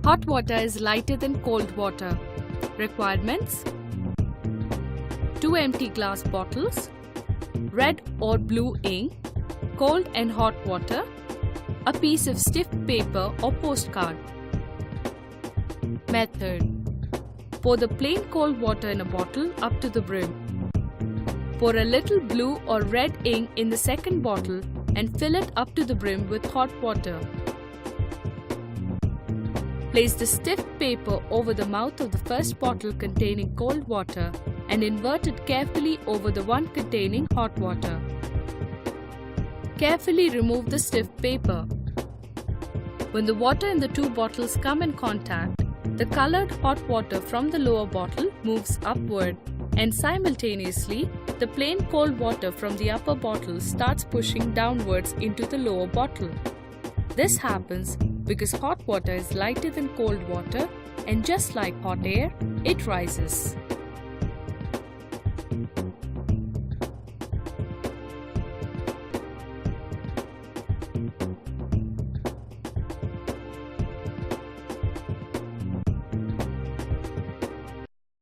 Hot water is lighter than cold water. Requirements: 2 empty glass bottles, red or blue ink, cold and hot water, a piece of stiff paper or postcard. Method: pour the plain cold water in a bottle up to the brim. Pour a little blue or red ink in the second bottle and fill it up to the brim with hot water. Place the stiff paper over the mouth of the first bottle containing cold water and invert it carefully over the one containing hot water. Carefully remove the stiff paper. When the water in the two bottles come in contact, the colored hot water from the lower bottle moves upward, and simultaneously, the plain cold water from the upper bottle starts pushing downwards into the lower bottle. This happens because hot water is lighter than cold water, and just like hot air, it rises.